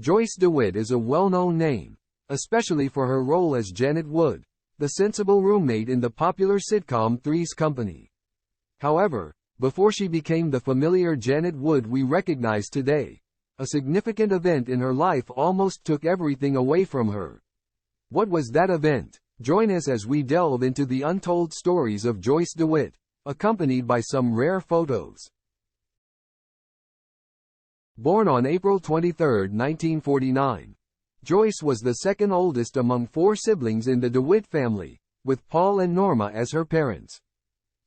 Joyce DeWitt is a well-known name, especially for her role as Janet Wood, the sensible roommate in the popular sitcom Three's Company. However, before she became the familiar Janet Wood we recognize today, a significant event in her life almost took everything away from her. What was that event? Join us as we delve into the untold stories of Joyce DeWitt, accompanied by some rare photos. Born on April 23, 1949, Joyce was the second oldest among four siblings in the DeWitt family, with Paul and Norma as her parents.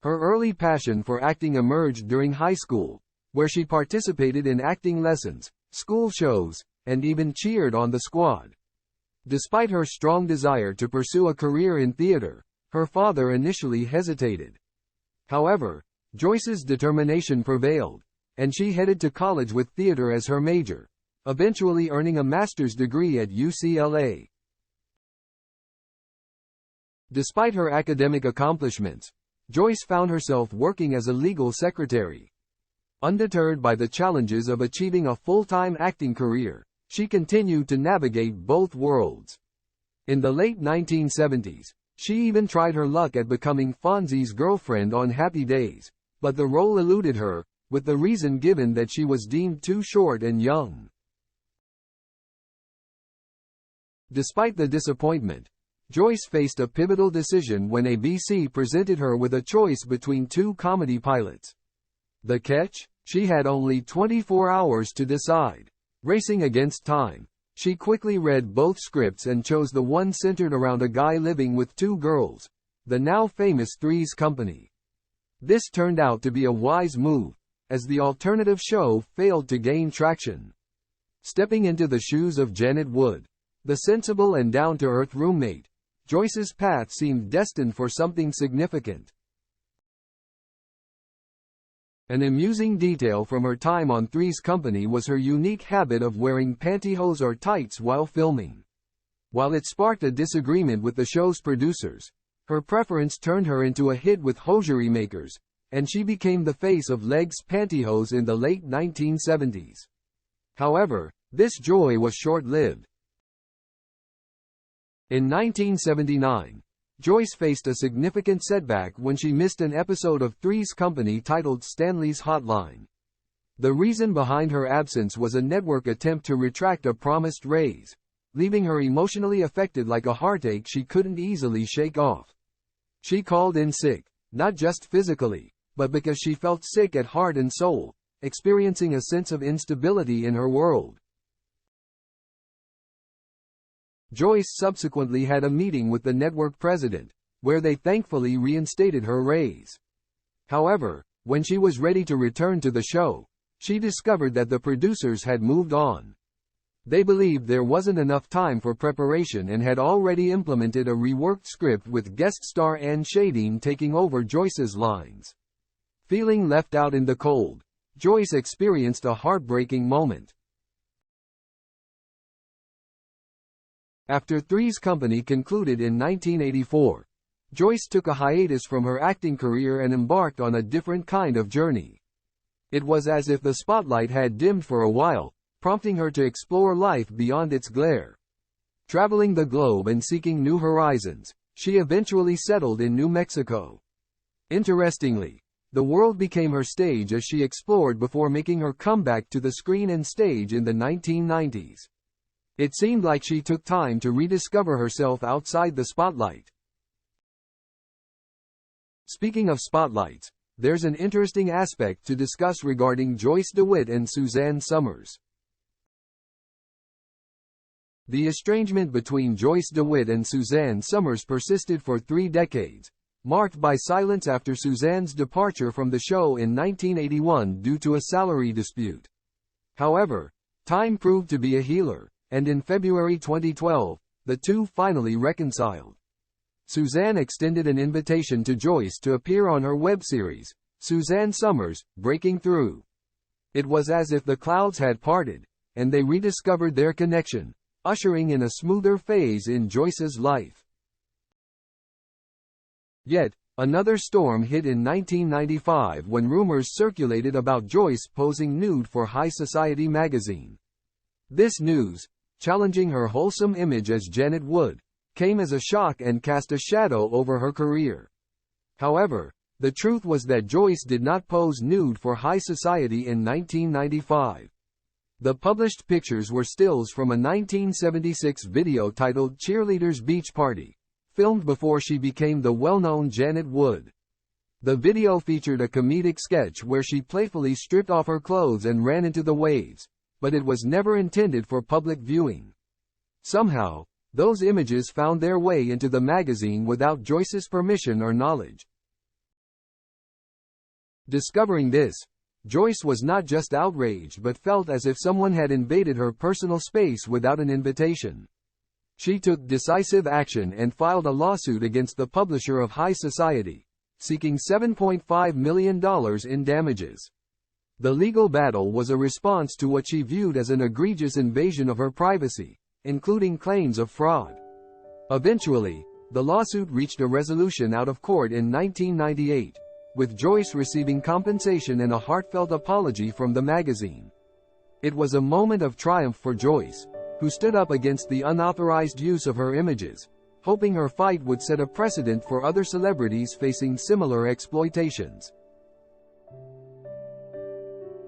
Her early passion for acting emerged during high school, where she participated in acting lessons, school shows, and even cheered on the squad. Despite her strong desire to pursue a career in theater, her father initially hesitated. However, Joyce's determination prevailed, and she headed to college with theater as her major, eventually earning a master's degree at UCLA. Despite her academic accomplishments, Joyce found herself working as a legal secretary. Undeterred by the challenges of achieving a full-time acting career, she continued to navigate both worlds. In the late 1970s, she even tried her luck at becoming Fonzie's girlfriend on Happy Days, but the role eluded her, with the reason given that she was deemed too short and young. Despite the disappointment, Joyce faced a pivotal decision when ABC presented her with a choice between two comedy pilots. The catch? She had only 24 hours to decide. Racing against time, she quickly read both scripts and chose the one centered around a guy living with two girls, the now famous Three's Company. This turned out to be a wise move, as the alternative show failed to gain traction. Stepping into the shoes of Janet Wood, the sensible and down-to-earth roommate, Joyce's path seemed destined for something significant. An amusing detail from her time on Three's Company was her unique habit of wearing pantyhose or tights while filming. While it sparked a disagreement with the show's producers, her preference turned her into a hit with hosiery makers, and she became the face of legs pantyhose in the late 1970s. However, this joy was short-lived. In 1979, Joyce faced a significant setback when she missed an episode of Three's Company titled Stanley's Hotline. The reason behind her absence was a network attempt to retract a promised raise, leaving her emotionally affected like a heartache she couldn't easily shake off. She called in sick, not just physically, but because she felt sick at heart and soul, experiencing a sense of instability in her world. Joyce subsequently had a meeting with the network president, where they thankfully reinstated her raise. However, when she was ready to return to the show, she discovered that the producers had moved on. They believed there wasn't enough time for preparation and had already implemented a reworked script with guest star Ann Shadeen taking over Joyce's lines. Feeling left out in the cold, Joyce experienced a heartbreaking moment. After Three's Company concluded in 1984, Joyce took a hiatus from her acting career and embarked on a different kind of journey. It was as if the spotlight had dimmed for a while, prompting her to explore life beyond its glare. Traveling the globe and seeking new horizons, she eventually settled in New Mexico. Interestingly, the world became her stage as she explored before making her comeback to the screen and stage in the 1990s. It seemed like she took time to rediscover herself outside the spotlight. Speaking of spotlights, there's an interesting aspect to discuss regarding Joyce DeWitt and Suzanne Somers. The estrangement between Joyce DeWitt and Suzanne Somers persisted for 3 decades, marked by silence after Suzanne's departure from the show in 1981 due to a salary dispute. However, time proved to be a healer, and in February 2012, the two finally reconciled. Suzanne extended an invitation to Joyce to appear on her web series, Suzanne Somers, Breaking Through. It was as if the clouds had parted, and they rediscovered their connection, ushering in a smoother phase in Joyce's life. Yet, another storm hit in 1995 when rumors circulated about Joyce posing nude for High Society magazine. This news, challenging her wholesome image as Janet Wood, came as a shock and cast a shadow over her career. However, the truth was that Joyce did not pose nude for high society in 1995. The published pictures were stills from a 1976 video titled Cheerleaders Beach Party, filmed before she became the well-known Janet Wood. The video featured a comedic sketch where she playfully stripped off her clothes and ran into the waves, but it was never intended for public viewing. Somehow, those images found their way into the magazine without Joyce's permission or knowledge. Discovering this, Joyce was not just outraged but felt as if someone had invaded her personal space without an invitation. She took decisive action and filed a lawsuit against the publisher of High Society, seeking $7.5 million in damages. The legal battle was a response to what she viewed as an egregious invasion of her privacy, including claims of fraud. Eventually, the lawsuit reached a resolution out of court in 1998, with Joyce receiving compensation and a heartfelt apology from the magazine. It was a moment of triumph for Joyce, who stood up against the unauthorized use of her images, hoping her fight would set a precedent for other celebrities facing similar exploitations.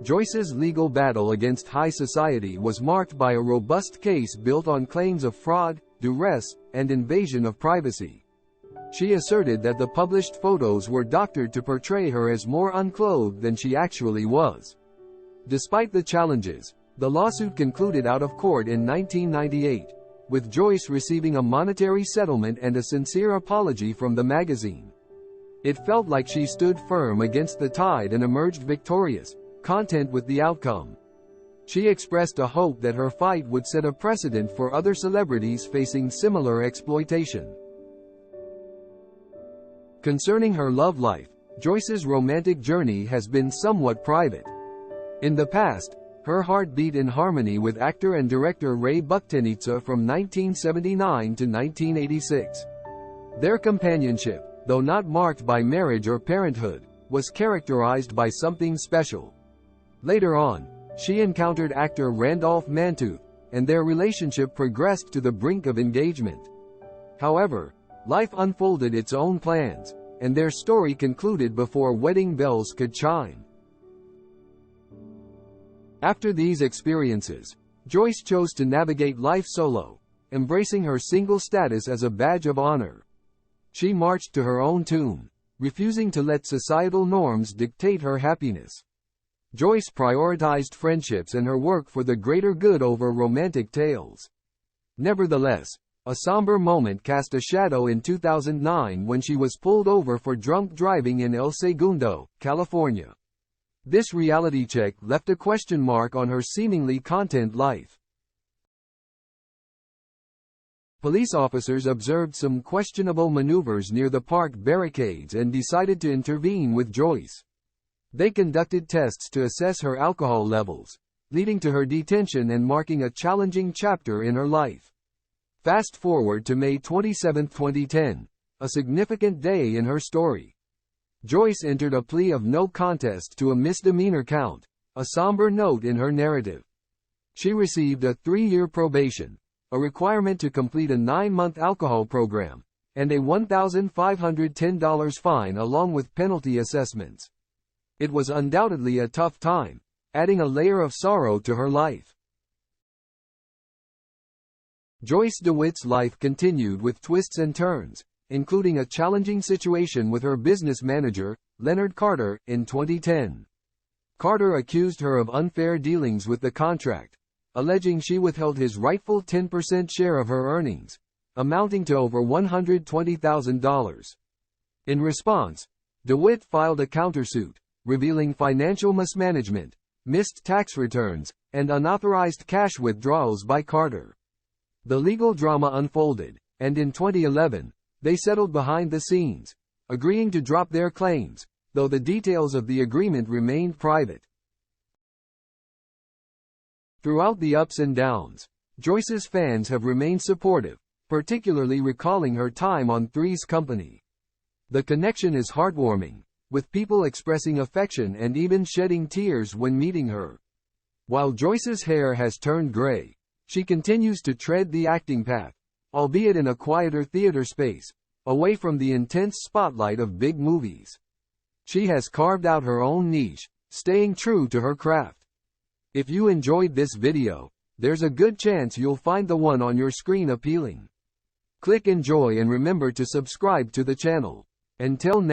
Joyce's legal battle against high society was marked by a robust case built on claims of fraud, duress, and invasion of privacy. She asserted that the published photos were doctored to portray her as more unclothed than she actually was. Despite the challenges, the lawsuit concluded out of court in 1998, with Joyce receiving a monetary settlement and a sincere apology from the magazine. It felt like she stood firm against the tide and emerged victorious, content with the outcome. She expressed a hope that her fight would set a precedent for other celebrities facing similar exploitation. Concerning her love life, Joyce's romantic journey has been somewhat private. In the past, her heart beat in harmony with actor and director Ray Bucktenitza from 1979 to 1986. Their companionship, though not marked by marriage or parenthood, was characterized by something special. Later on, she encountered actor Randolph Mantooth, and their relationship progressed to the brink of engagement. However, life unfolded its own plans, and their story concluded before wedding bells could chime. After these experiences, Joyce chose to navigate life solo, embracing her single status as a badge of honor. She marched to her own tune, refusing to let societal norms dictate her happiness. Joyce prioritized friendships and her work for the greater good over romantic tales. Nevertheless, a somber moment cast a shadow in 2009 when she was pulled over for drunk driving in El Segundo, California. This reality check left a question mark on her seemingly content life. Police officers observed some questionable maneuvers near the park barricades and decided to intervene with Joyce. They conducted tests to assess her alcohol levels, leading to her detention and marking a challenging chapter in her life. Fast forward to May 27, 2010, a significant day in her story. Joyce entered a plea of no contest to a misdemeanor count, a somber note in her narrative. She received a 3-year probation, a requirement to complete a 9-month alcohol program, and a $1,510 fine along with penalty assessments. It was undoubtedly a tough time, adding a layer of sorrow to her life. Joyce DeWitt's life continued with twists and turns, including a challenging situation with her business manager, Leonard Carter, in 2010. Carter accused her of unfair dealings with the contract, alleging she withheld his rightful 10% share of her earnings, amounting to over $120,000. In response, DeWitt filed a countersuit, revealing financial mismanagement, missed tax returns, and unauthorized cash withdrawals by Carter. The legal drama unfolded, and in 2011, they settled behind the scenes, agreeing to drop their claims, though the details of the agreement remained private. Throughout the ups and downs, Joyce's fans have remained supportive, particularly recalling her time on Three's Company. The connection is heartwarming, with people expressing affection and even shedding tears when meeting her. While Joyce's hair has turned gray, She continues to tread the acting path, albeit in a quieter theater space, away from the intense spotlight of big movies. She has carved out her own niche, staying true to her craft. If you enjoyed this video, there's a good chance you'll find the one on your screen appealing. Click enjoy and remember to subscribe to the channel. Until next